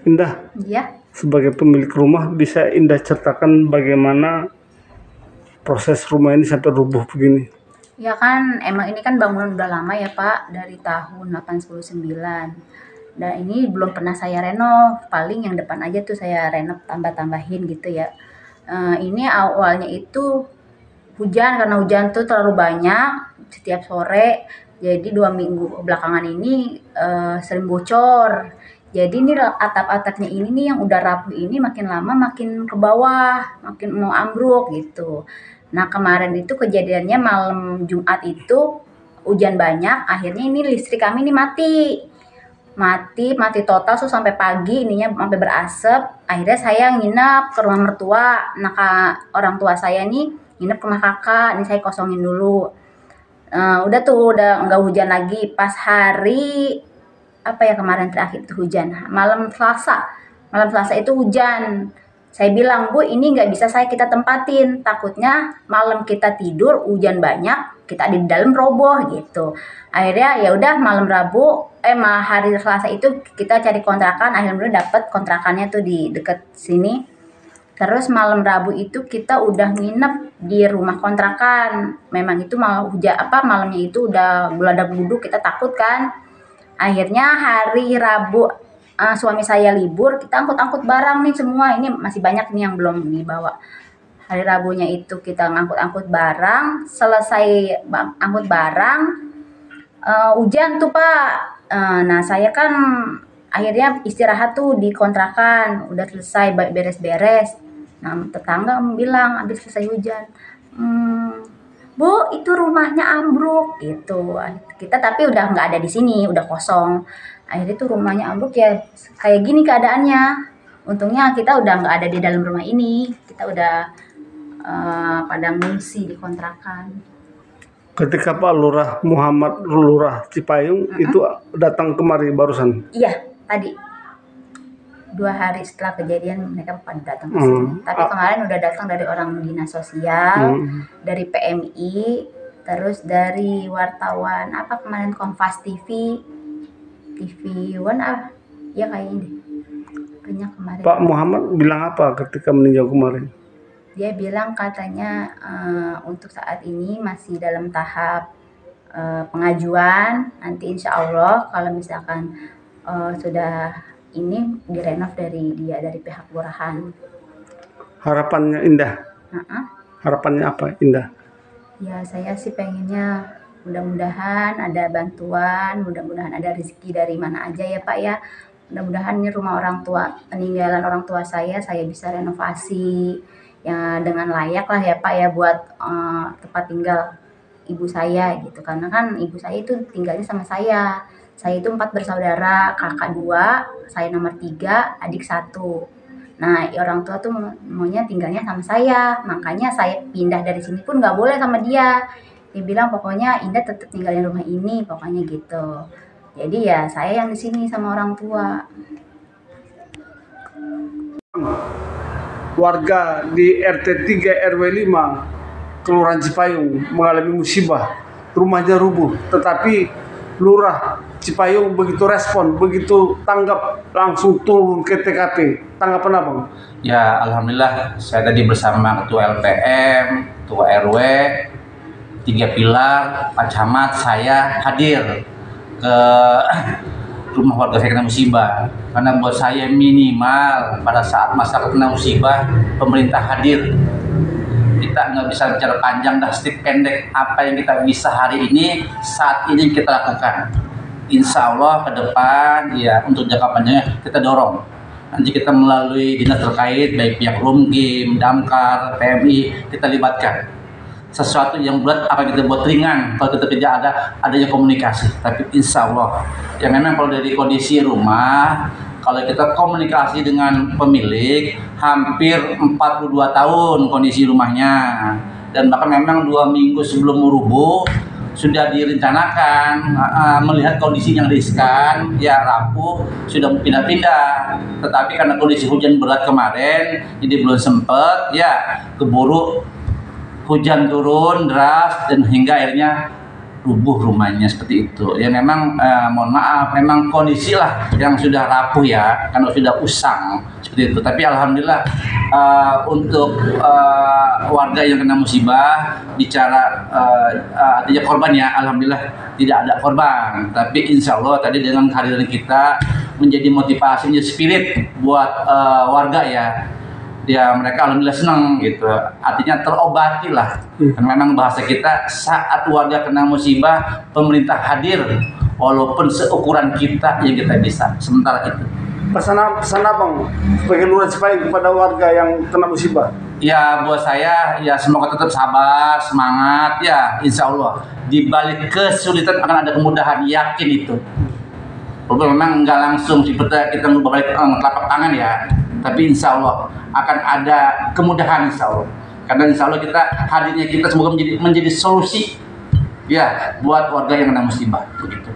Indah, Iya. sebagai pemilik rumah bisa Indah ceritakan bagaimana proses rumah ini sampai rubuh begini? Ya kan emang ini kan bangunan udah lama ya Pak, dari tahun 899. Dan ini belum pernah saya renov, paling yang depan aja tuh saya renov tambah-tambahin gitu ya. Ini awalnya itu hujan, karena hujan tuh terlalu banyak setiap sore. Jadi 2 minggu belakangan ini sering bocor. Jadi ini atap-atapnya ini nih yang udah rapuh ini makin lama makin ke bawah, makin mau ambruk gitu. Nah kemarin itu kejadiannya malam Jumat itu hujan banyak, akhirnya ini listrik kami ini mati total tuh sampai pagi, ininya sampai berasap. Akhirnya saya nginep ke rumah mertua. Nah orang tua saya nih nginep ke rumah kakak, ini saya kosongin dulu. Udah tuh udah nggak hujan lagi. Pas hari apa ya kemarin terakhir itu hujan, malam Selasa itu hujan. Saya bilang, Bu, ini nggak bisa kita tempatin, takutnya malam kita tidur hujan banyak, kita di dalam roboh gitu. Akhirnya ya udah malam hari Selasa itu kita cari kontrakan, akhirnya dapet kontrakannya tuh di deket sini. Terus malam Rabu itu kita udah nginep di rumah kontrakan. Memang itu malamnya itu udah geladak guduk, kita takut kan. Akhirnya hari Rabu suami saya libur, kita angkut-angkut barang nih semua. Ini masih banyak nih yang belum dibawa. Hari Rabunya itu kita ngangkut-angkut barang, selesai angkut barang, hujan tuh Pak. Nah saya kan akhirnya istirahat tuh di kontrakan, udah selesai beres-beres. Nah tetangga bilang habis selesai hujan, Bu, itu rumahnya ambruk gitu. Kita tapi udah nggak ada di sini, udah kosong. Akhirnya tuh rumahnya ambruk ya kayak gini keadaannya. Untungnya kita udah nggak ada di dalam rumah ini. Kita udah pada ngungsi di kontrakan. Ketika Pak Lurah Cipayung itu datang kemari barusan? Iya, tadi 2 hari setelah kejadian mereka pada datang ke sini. Tapi kemarin udah datang dari orang dinas sosial, dari PMI, terus dari wartawan kemarin Kompas TV One ya kayaknya deh. Kayaknya kemarin. Pak Muhammad bilang apa ketika meninjau kemarin? Dia bilang katanya untuk saat ini masih dalam tahap pengajuan. Nanti insya Allah kalau misalkan sudah ini direnov dari pihak kelurahan. Harapannya Indah? Harapannya apa Indah? Ya saya sih pengennya mudah-mudahan ada bantuan, mudah-mudahan ada rezeki dari mana aja ya Pak ya. Mudah-mudahan ini rumah peninggalan orang tua saya bisa renovasi ya dengan layak lah ya Pak ya, buat tempat tinggal ibu saya gitu. Karena kan ibu saya itu tinggalnya sama saya. Saya itu 4 bersaudara, kakak 2, saya nomor 3, adik 1. Nah, orang tua tuh maunya tinggalnya sama saya. Makanya saya pindah dari sini pun nggak boleh sama dia. Dia bilang pokoknya Indah tetap tinggalin rumah ini, pokoknya gitu. Jadi ya saya yang di sini sama orang tua. Warga di RT 3 RW 5 Kelurahan Cipayung mengalami musibah, rumahnya rubuh, tetapi Lurah Cipayung begitu respon, begitu tanggap, langsung turun ke TKP. Tanggapan apa? Ya alhamdulillah, saya tadi bersama ketua LPM, ketua RW, 3 pilar, Pak Camat, saya hadir ke rumah warga saya kena musibah. Karena buat saya minimal pada saat masyarakat kena musibah, pemerintah hadir. Kita nggak bisa bicara panjang dan sedikit pendek. Apa yang kita bisa hari ini, saat ini kita lakukan. Insya Allah ke depan ya untuk jangka panjangnya kita dorong. Nanti kita melalui dinas terkait baik pihak Rumgim, Damkar, PMI kita libatkan. Sesuatu yang berat akan kita buat ringan kalau kita tidak adanya komunikasi. Tapi insya Allah ya memang kalau dari kondisi rumah, kalau kita komunikasi dengan pemilik hampir 42 tahun kondisi rumahnya, dan bahkan memang 2 minggu sebelum rubuh sudah direncanakan melihat kondisi yang riskan ya rapuh sudah pindah-pindah, tetapi karena kondisi hujan berat kemarin jadi belum sempat ya keburu hujan turun deras dan hingga akhirnya rubuh rumahnya seperti itu. Ya memang mohon maaf, memang kondisi lah yang sudah rapuh ya, karena sudah usang seperti itu. Tapi alhamdulillah untuk warga yang kena musibah, bicara artinya korban ya, alhamdulillah tidak ada korban. Tapi insya Allah tadi dengan kehadiran kita menjadi motivasi, menjadi spirit buat warga ya. Ya mereka alhamdulillah senang gitu, artinya terobati lah. Karena memang bahasa kita saat warga kena musibah, pemerintah hadir walaupun seukuran kita yang kita bisa sementara itu. Pesan apa sebagai Lurah Cipayung kepada warga yang kena musibah? Ya buat saya ya semoga tetap sabar, semangat ya, insya Allah di balik kesulitan akan ada kemudahan, yakin itu. Walaupun memang nggak langsung seperti kita berbalik telapak tangan ya, tapi insya Allah akan ada kemudahan insya Allah. Karena insya Allah hadirnya kita semoga menjadi solusi ya buat warga yang kena musibah begitu.